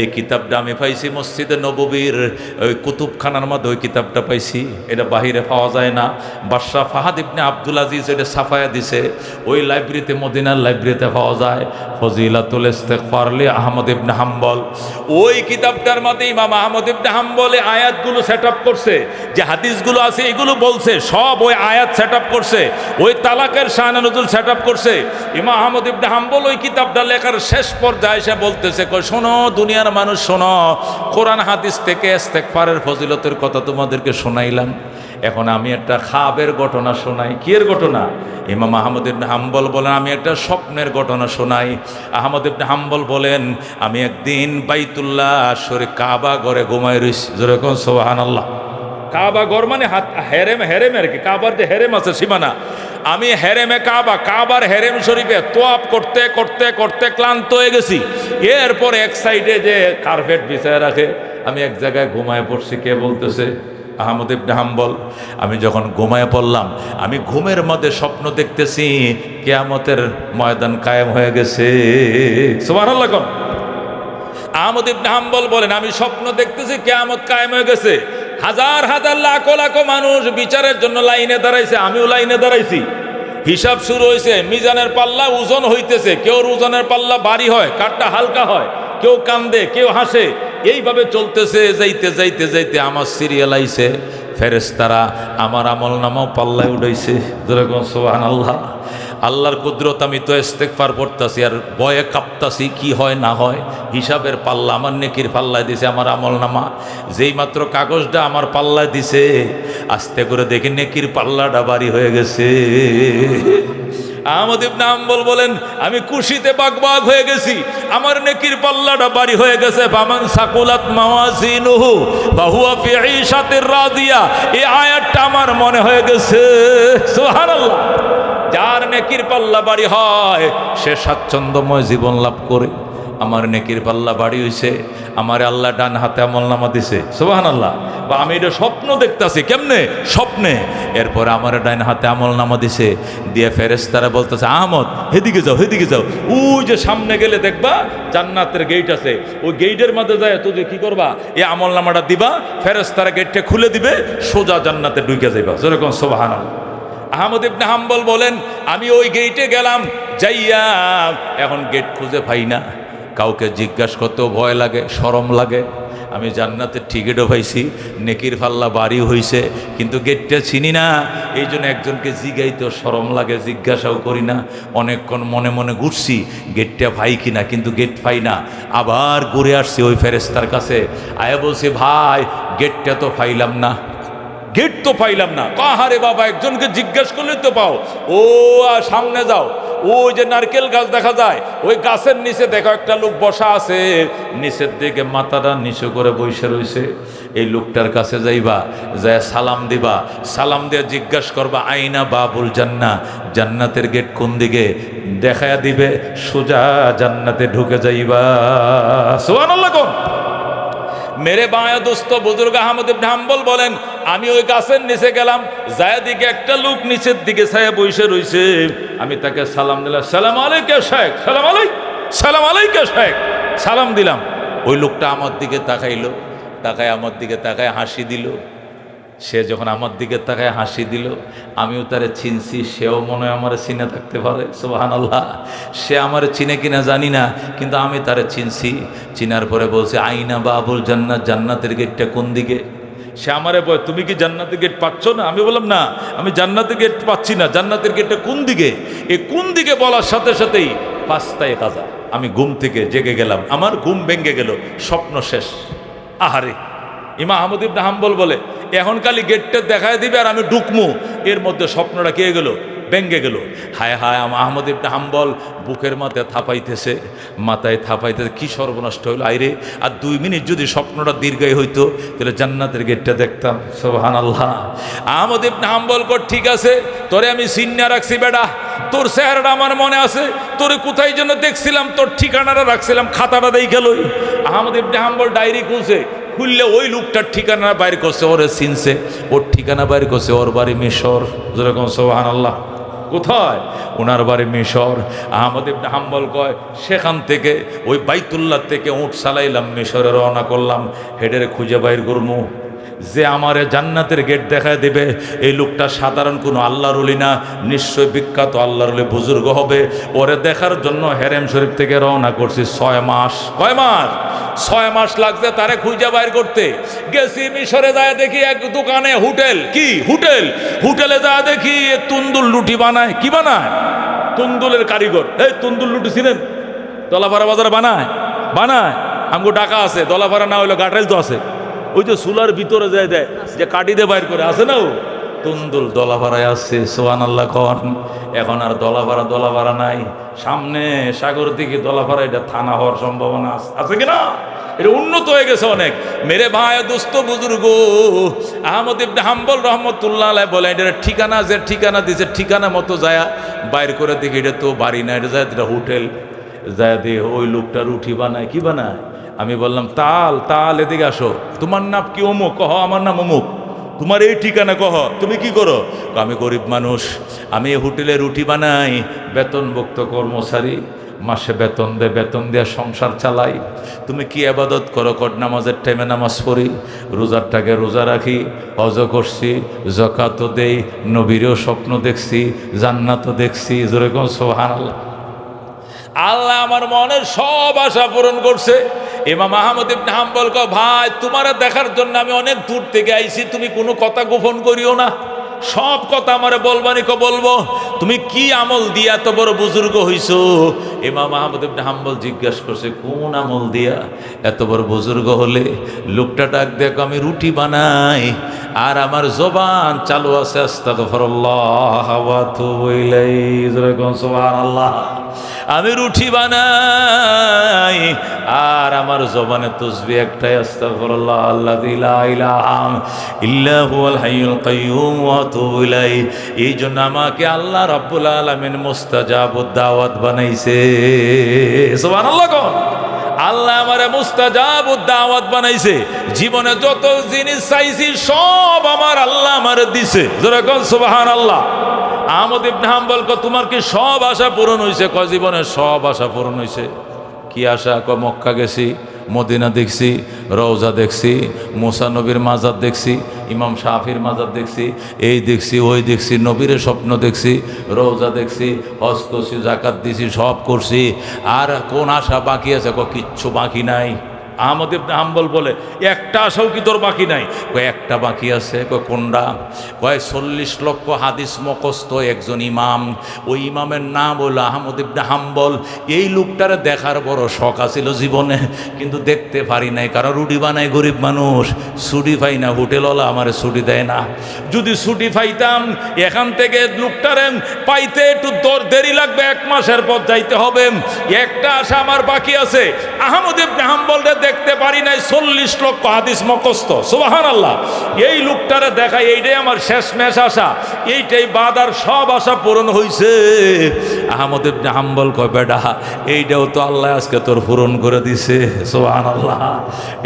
এই কিতাবটা আমি পাইছি মসজিদে নববীর ওই কুতুবখানার মধ্যে, ওই কিতাবটা পাইছি। এটা বাহিরে পাওয়া যায় না। বাদশাহ ফাহাদ ইবনে আব্দুল আজিজ এটা ছাপায়া দিছে, ওই লাইব্রেরিতে, মদিনার লাইব্রেরিতে পাওয়া যায়। ফজিলাতুল ইস্তেগফার লি আহমদ ইবনে হাম্বল। ওই কিতাবটার মধ্যে ইমাম আহমদ ইবনে হাম্বল এই আয়াতগুলো সেট আপ করছে, যে হাদিসগুলো আছে এগুলো বলছে, সব ওই আয়াত সেট আপ করছে, ওই তালাকের শান নজুল সেট আপ করছে। ইমাম আহমদ ইবনে হাম্বল ওই কিতাবটা লেখার শেষ পর্যায়ে সে বলতেছে, কই শোনো দুনিয়ার মানুষ শোনো, কোরআন হাদিস থেকে ইস্তেগফারের ফজিলতের কথা তোমাদেরকে শোনাইলাম, এখন আমি একটা খাবের ঘটনা শোনাই। কি এর ঘটনা? ইমাম আহমদ ইবনে হাম্বল বলেন, আমি একটা স্বপ্নের ঘটনা শোনাই। আহমদ ইবনে হাম্বল বলেন, আমি একদিন বাইতুল্লাহ শরীফ কাবা ঘরে ঘুমাই রইছি। যেরকম সুবহানাল্লাহ। কাবা ঘর মানে হেরেম, হেরেম আর কি, কাবার যে হেরেম আছে সীমানা। আমি হেরেমে কাবা, কাবার হেরেম শরীফে তোয়াফ করতে করতে করতে ক্লান্ত হয়ে গেছি। এরপর এক সাইডে যে কার্পেট বিছায় রাখে, আমি এক জায়গায় ঘুমায় পড়ছি। কে বলতেছে? আহমদ ইবনে হাম্বল। আমি যখন ঘুমায় পড়লাম, আমি ঘুমের মধ্যে স্বপ্ন দেখতেছি কিয়ামতের ময়দান কায়েম হয়ে গেছে। সুবহানাল্লাহ। আহমদ ইবনে হাম্বল বলেন, আমি স্বপ্ন দেখতেছি কিয়ামত কায়েম হয়ে গেছে, হাজার হাজার লাখো লাখো মানুষ বিচারের জন্য লাইনে দাঁড়াইছে, আমিও লাইনে দাঁড়াইছি। হিসাব শুরু হয়েছে, মিজানের পাল্লা ওজন হইতেছে, কেউ ওজনের পাল্লা ভারী হয়, কাঠটা হালকা হয়, কেউ কান্দে, কেউ হাসে, এইভাবে চলতেছে। যাইতে যাইতে যাইতে আমার সিরিয়াল আইছে, ফেরেশতারা আমার আমল নামাও পাল্লায় উঠাইছে। যেরকম সুবহানাল্লাহ। আল্লাহর কুদরত। আমি তো ইস্তেগফার পড়তাছি আর ভয়ে কাঁপতাছি, কি হয় না হয়। হিসাবের পাল্লা আমার নেকির পাল্লায় দিছে, আমার আমল নামা। যেই মাত্র কাগজটা আমার পাল্লায় দিছে, আস্তে করে দেখি নেকির পাল্লাটা ভারী হয়ে গেছে। আহমদ ইবনে হাম্বল বলেন, আমি খুশিতে বাগবাগ হয়ে গেছি, আমার নেকির পাল্লাটা ভারী হয়ে গেছে। ফামান সাকুলাত মাওয়াজিনুহু ফাহুয়া ফি ঈশাতির রাদিয়া। এই আয়াতটা আমার মনে হয়ে গেছে। সুবহানাল্লাহ। যার নেকির পাল্লা ভারী হয় সে স্বাচ্ছন্দ্যময় জীবন লাভ করে। আমার নেকির পাল্লা ভারী হইছে, আমার আল্লাহ ডান হাতে আমলনামা দিছে। সুবহানাল্লাহ। বা আমি এটা স্বপ্ন দেখতাছি। কেমনে? স্বপ্নে। এরপরে আমার ডান হাতে আমলনামা দিছে, দিয়ে ফেরেশতারা বলতেছে, আহমদ হেদিকে যাও, হেদিকে যাও, ওই যে সামনে গেলে দেখবা জান্নাতের গেট আছে, ওই গেটের মধ্যে যায় তুই কি করবা, এই আমলনামাটা দিবা, ফেরেশতারা গেটটা খুলে দিবে, সোজা জান্নাতে ঢুকে যাইবা। যেরকম সুবহানাল্লাহ। আহমদ ইবনে হাম্বল বলেন, আমি ওই গেটে গেলাম, যাইয়া এখন গেট খুঁজে পাই না। কাউকে জিজ্ঞাসা করতেও ভয় লাগে, শরম লাগে। আমি জান্নাতের টিকিটও পাইছি, নেকির পাল্লা বাড়ি হইছে, কিন্তু গেটটা চিনি না। এই জন্য একজনকে জিগাইতেও শরম লাগে, জিজ্ঞাসাও করি না। অনেকক্ষণ মনে মনে ঘুরছি গেটটা পাই কিনা, কিন্তু গেট পাই না। আবার ঘুরে আসছি ওই ফেরেশতার কাছে, আয়া বলছি, ভাই গেটটা তো পাইলাম না, গেট তো পাইলাম না। কাহারে বাবা, একজনকে জিজ্ঞেস করলে তো পাও। ও সামনে যাও, ওই যে নারকেল গাছ দেখা যায়, ওই গাছের নিচে দেখো একটা লোক বসা আছে, নিচের দিকে মাথাটা নিচু করে বসে রয়েছে। এই লোকটার কাছে যাইবা, যায় সালাম দিবা, সালাম দিয়ে জিজ্ঞেস করবা, আইনা বাবুল জান্নাহ, জান্নাতের গেট কোন দিকে, দেখায়া দিবে, সোজা জান্নাতে ঢুকে যাইবা। সুবহানাল্লাহ। মেরে বায়া দোস্ত বুজুর্গ আহমদ ইবনে হাম্বল বলেন, আমি ওই গাছের নিচে গেলাম, যায় দিকে একটা লোক নিচের দিকে ছায়া বসে রইছে। আমি তাকে সালাম দিলাম, সালাম আলাইকা শেখ, সালাম আলাইক, সালাম আলাইকা শেখ, সালাম দিলাম। ওই লোকটা আমার দিকে তাকাইলো, তাকায় আমার দিকে তাকায় হাসি দিল। সে যখন আমার দিকে তাকায় হাসি দিল, আমিও তারে চিনছি, সেও মনে হয় আমার চিনে থাকতে পারে। সুবহানাল্লাহ। সে আমার চিনে কিনা জানি না, কিন্তু আমি তারে চিনছি। চিনার পরে বলছে, আইনা বাবুল জান্নাত, জান্নাতের গেটটা কোন দিকে? সে আমারে বলে, তুমি কি জান্নাতের গেট পাচ্ছ না? আমি বললাম, না, আমি জান্নাতের গেট পাচ্ছি না। জান্নাতের গেটটা কোন দিকে? এই কোন দিকে বলার সাথে সাথেই পাঁচটায় কাজা। আমি ঘুম থেকে জেগে গেলাম, আমার ঘুম ভেঙে গেল, স্বপ্ন শেষ। আহারে। ইমাম আহমদ ইবনে হাম্বল বলে, এখন খালি গেটটা দেখায় দিবে আর আমি ঢুকমু, এর মধ্যে স্বপ্নটা কে গেল, ভেঙ্গে গেল। হায় হায়, আহমদ ইবনে হাম্বল বুকের মাথায় থাপাইতেছে, মাথায় থাপাইতেছে, কি সর্বনষ্ট হইল। আইরে, আর 2 মিনিট যদি স্বপ্নটা দীর্ঘায়ী হইতো, তাহলে জান্নাতের গেটটা দেখতাম। সুবহানাল্লাহ। আহমদ ইবনে হাম্বল কর, ঠিক আছে, তোরে আমি সিন্না রাখছি বেটা, তোর চেহারাটা আমার মনে আছে, তোরে কোথায় যেন দেখছিলাম, তোর ঠিকানাটা রাখছিলাম, খাতাটা দেখে লই। আহমদ ইবনে হাম্বল ডায়েরি খুলছে, খুললে ওই লোকটার ঠিকানা বাইর করছে, ওরে চিনছে, ওর ঠিকানা বাইর করছে, ওর বাড়ি মিশর। যেরকম সুবহানাল্লাহ। কোথায়? ওনার বাড়ি মিশর। আহমদ ইবনে হাম্বল কয়, সেখান থেকে ওই বাইতুল্লাহ থেকে উট চালাইলাম, মিশরে রওনা করলাম, হেডের খুঁজে বাইর করমু, যে আমারে জান্নাতের গেট দেখায় দেবে। এই লোকটা সাধারণ কোনো আল্লাহর ওলি না, নিশ্চয় বিখ্যাত আল্লাহর ওলি, বুজুর্গ হবে। ওরে দেখার জন্য হেরেম শরীফ থেকে রওনা করছি 6 মাস। কয় মাস? 6 মাস লাগছে তারে খুঁজে বাইর করতে। গেছি মিশরে, যায় দেখি এক দোকানে হোটেল, কি হোটেল, হোটেলে যায় দেখি তুন্দুল রুটি বানায়। কি বানায়? তুন্দুলের কারিগর। এই তুন্দুল রুটি ছিলেন দলাপাড়া বাজারে বানায়, বানায়। আমগো টাকা আছে, দলাপাড়া না হইলো গাটাইল তো আছে, ওই যে চুলার ভিতরে যায় দেয়, যে কাটি দিয়ে বাইর করে, আছে না ও তুন্দুল। দলাপাড়ায় আসছে, সুবহানাল্লাহ কন। এখন আর দলাপাড়া নাই, সামনে সাগর দিকে দলাপাড়া, এটা থানা হওয়ার সম্ভাবনা আছে কিনা? এটা উন্নত হয়ে গেছে অনেক। মেরে ভাই দোস্ত বুজুর্গ, আহমদ ইবনে হাম্বল রহমতুল্লাহ আলাইহি বলে, এটা ঠিকানা, যে ঠিকানা দিছে ঠিকানা মতো যায় বাইর করে দেখি এটা তো বাড়ি না, এটা যায় এটা হোটেল। যায় দিয়ে ওই লোকটা রুটি বানায়। কি বানায়? আমি বললাম, তাল এদিকে আসো, তোমার নাম কি? অমুক। কহ, আমার নাম অমুক। তোমার এই ঠিকানা কহ, তুমি কি করো? আমি গরিব মানুষ, আমি হোটেলে রুটি বানাই, বেতনভুক্ত কর্মচারী, মাসে বেতন দেয়া সংসার চালাই। তুমি কি ইবাদত করো? কর, নামাজের টাইমে নামাজ পড়ি, রোজারটাকে রোজা রাখি, হজ করছি, যাকাতও দেই, নবীরও স্বপ্ন দেখছি, জান্নাতও দেখছি। যেরকম সুবহানাল্লাহ। আল্লাহ আমার মনের সব আশা পূরণ করছে। ইমাম আহমদ ইবনে হাম্বল কয়, ভাই তোমারে দেখার জন্য আমি অনেক দূর থেকে আইছি, তুমি কোনো কথা গোপন করিও না, সব কথা আমারে বলবানি। বলবো তুমি কি আমল দিয়া এত বড় বুজুর্গ হইছো? ইমাম আহমদ ইবনে হাম্বল জিজ্ঞাসা করছে, কোন আমল দিয়া এত বড় বুজুর্গ হলে? লোকটা ডাক দেখ, আমি রুটি বানাই আর আমার জবান চালু আছে আস্তাগফিরুল্লাহ ওয়া আতুবু ইলাইহি। সুবহানাল্লাহ। আমি রুটি বানাই আর আমার জবানে তসবিহ একটাই, আস্তাগফিরুল্লাহ আল্লাযী লা ইলাহা ইল্লা হুয়াল হাইয়ুল কাইয়্যুম ওয়া আতুবু ইলাইহি। এই জন্য আমাকে আল্লাহ রাব্বুল আলামিন মুস্তাজাবুদ দাওয়াত বানাইছে। সুবহানাল্লাহ। কোন আল্লাহ আমারে মুস্তাজাবুদ দাওয়াত বানাইছে। জীবনে যত জিনিস চাইছি সব আমার আল্লাহ আমারে দিছে। যারা কোন সুবহানাল্লাহ। আহমদ ইবনে হাম্বল কয়, তোমার কি সব আশা পূরণ হয়েছে? কয়, জীবনে সব আশা পূরণ হয়েছে। কি আশা? কয়, মক্কা গেছি, মদিনা দেখছি, রওজা দেখছি, মুসা নবীর মাজার দেখছি, ইমাম শাফির মাজার দেখছি, এই দেখছি, ওই দেখছি, নবীর স্বপ্ন দেখছি, রওজা দেখছি, হজ করছি, যাকাত দিছি, সব করছি। আর কোন আশা বাকি আছে? কয়, কিচ্ছু বাকি নাই। আহমদ ইবনে হাম্বল বলে, একটা আশাও কি তোর বাকি নাই? কয়, একটা বাকি আছে। কয়, কোনটা? কয়, 40 লক্ষ হাদিস মুখস্থ একজন ইমাম, ওই ইমামের নাম হলো আহমদ ইবনে হাম্বল। এই লোকটারে দেখার বড় শখ আছিল জীবনে, কিন্তু দেখতে পারি নাই, কারণ রুটি বানাই গরিব মানুষ, ছুটি পাই না, হোটেলওয়ালা আমারে ছুটি দেয় না। যদি ছুটি পাইতাম, এখান থেকে লোকটারে পাইতে একটু দেরি লাগবে, 1 মাসের পর যাইতে হবে। একটা আশা আমার বাকি আছে, আহমদ ইবনে হাম্বল দেখতে পারি নাই, 40 লক্ষ হাদিস মুখস্থ। সুবহানাল্লাহ। এই লোকটারে দেখাই, এইটাই আমার শেষমেশ আশা, এইটাই বাদ, আর সব আশা পূরণ হইছে। আহমদ ইবনে হাম্বল কয়, বেটা এইটাও তো আল্লাহ আজকে তোর পূরণ করে দিছে। সুবহানাল্লাহ।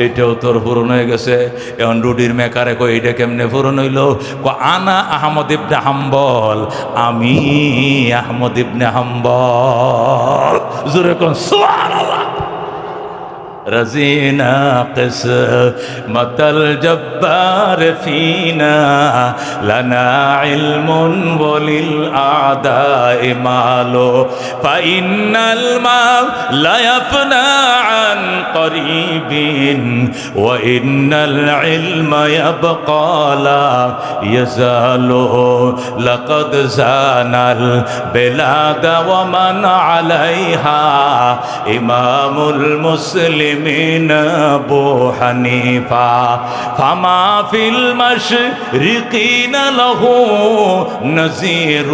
এইটাও তোর পূরণ হয়ে গেছে। এখন রুটির মেকারে কয়, এইটা কেমনে পূরণ হইল? কয়, আনা আহমদ ইবনে হাম্বল, আমি আহমদ ইবনে হাম্বল। জোরে কোন সুবহানাল্লাহ। رزينا قسمة الجبار فينا لنا علم وللأعداء مال فإن المال لا يفنى عن قريب وإن العلم يبقى لا يزال لقد زان البلاد ومن عليها إمام المسلمين من أبو حنيفة فما في المشرقين له نذير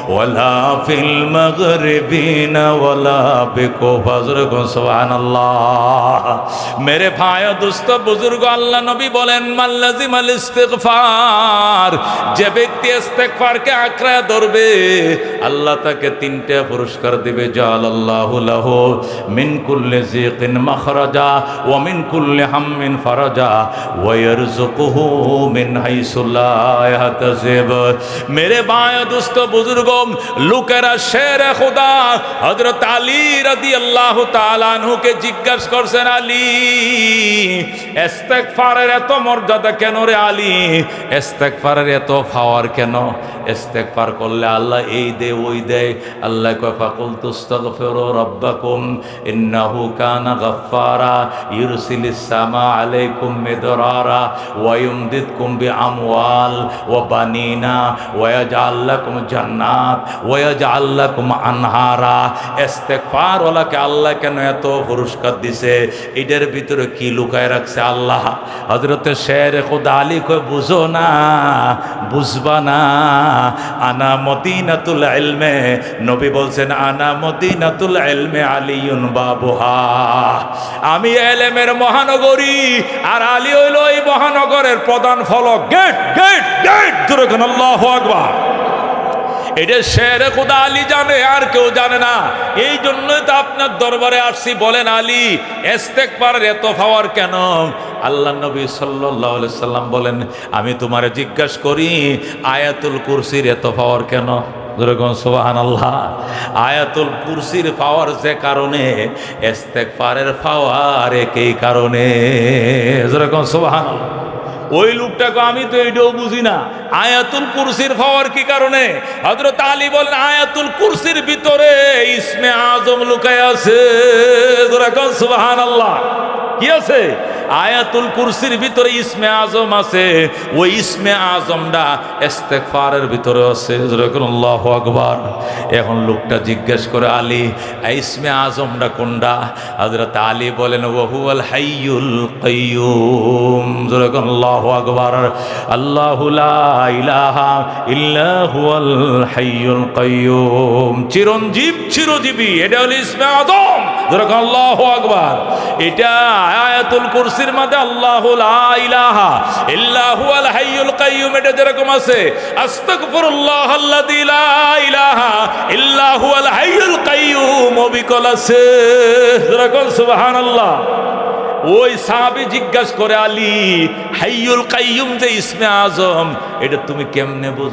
ولا في المغربين ولا بكفر. سبحان الله. मेरे भाई दोस्त बुजुर्ग अल्लाह नबी बोलेन माल्लाजिमाल इस्तिगफार যে ব্যক্তি ইস্তেগফারকে আঁকড়ে ধরবে আল্লাহ তাকে তিনটা পুরস্কার দিবে জালাল্লাহু লাহু মিন কুল্লি যিকিন মাখরাজা ওয়া মিন কুল্লি হাম্মিন ফারাজা ওয়া ইয়ারযুকুহু মিন হাইসু লা ইয়াহতাসিব मेरे भाई दोस्त बुजुर्ग লোকেরা শেরে খোদা হযরত আলী রাদিয়াল্লাহু তাআলা আনহু কে জিজ্ঞাসা করছেন আলী ইস্তেগফারের এত মর্যাদা কেন রে আলী ইস্তেগফারের এত পাওয়ার কেন ইস্তেগফার করলে আল্লাহ এই দে ওই দেয় আল্লাহ কয় ফাকুলতু আস্তাগফিরু রাব্বাকুম ইন্নাহু কানা গাফফারা ইউরসিলিস সামা আলাইকুম মিদরারা ওয়া ইউমদিদকুম বিআমওয়াল ওয়া বানিনা ওয়া ইয়াজআল লাকুম জান্নাত ওয়া ইয়াজআল লাকুম আনহারা ইস্তেগফার ওয়ালাকে আল্লাহ কেন এত পুরস্কার দিছে এটার ভিতরে কি লুকায় রাখছে আল্লাহ হযরতে শের খোদা আলী কয় বুঝো না বুঝবা না আনা মদিনাতুল ইলমে নবী বলছেন আনা মদিনাতুল ইলমে আলিয়ুন বাবুহা আমি ইলমের মহানগরী আর আলী হইল এই মহানগরের প্রধান ফলক গেট গেট গেট জোরে কোন আল্লাহু আকবার এটা শেরে খোদা আলী জানে আর কেউ জানে না এই জন্যই তো আপনার দরবারে আসছি বলেন আলী ইস্তেগফারের এত পাওয়ার কেন আল্লাহ নবী সাল্লাল্লাহু আলাইহি সাল্লাম বলেন আমি তোমারে জিজ্ঞাসা করি আয়াতুল কুরসির এত পাওয়ার কেন যেরকম সুবহানাল্লাহ আয়াতুল কুরসির পাওয়ার যে কারণে ইস্তেগফারের পাওয়ার একই কারণে যেরকম সুবহানাল্লাহ ওই লোকটাকে আমি তো এইটাও বুঝি না আয়াতুল কুরসির পাওয়ার কি কারণে হযরত আলী বলেন আয়াতুল কুরসির ভিতরে ইসমে আজম লুকায় আছে যেরকম সুবহানাল্লাহ কি আছে আয়াতুল কুরসির ভিতরে ইসমে আজম আছে ওই ইসমে আজমটা ইস্তেগফারের ভিতরে আছে যেরকম আল্লাহু আকবার এখন লোকটা জিজ্ঞেস করে আলী ইসমে আজমটা কোনটা হযরত আলী বলেন ওয়া হুয়াল হাইয়ুল কাইয়ুম যেরকম আল্লাহু আকবার আল্লাহু লা ইলাহা ইল্লা হুয়াল হাইয়ুল কাইয়ুম চিরঞ্জীব চিরজীবী এটা হলো ইসমে আজম যেরকম আল্লাহু আকবার এটা আয়াতুল কুরসির মধ্যে আল্লাহু লা ইলাহা ইল্লা হুয়াল হাইয়ুল কাইয়ুম এটা যেরকম আছে আস্তাগফিরুল্লাহ আল্লাযী লা ইলাহা ইল্লা হুয়াল হাইয়ুল কাইয়ুম বিকল আছে যেরকম সুবহানাল্লাহ ওই সাহাবী জিজ্ঞাসা করে আলী হাইয়ুল কাইয়ুম যে ইসমে আজম এটা তুমি কেমনে বুঝ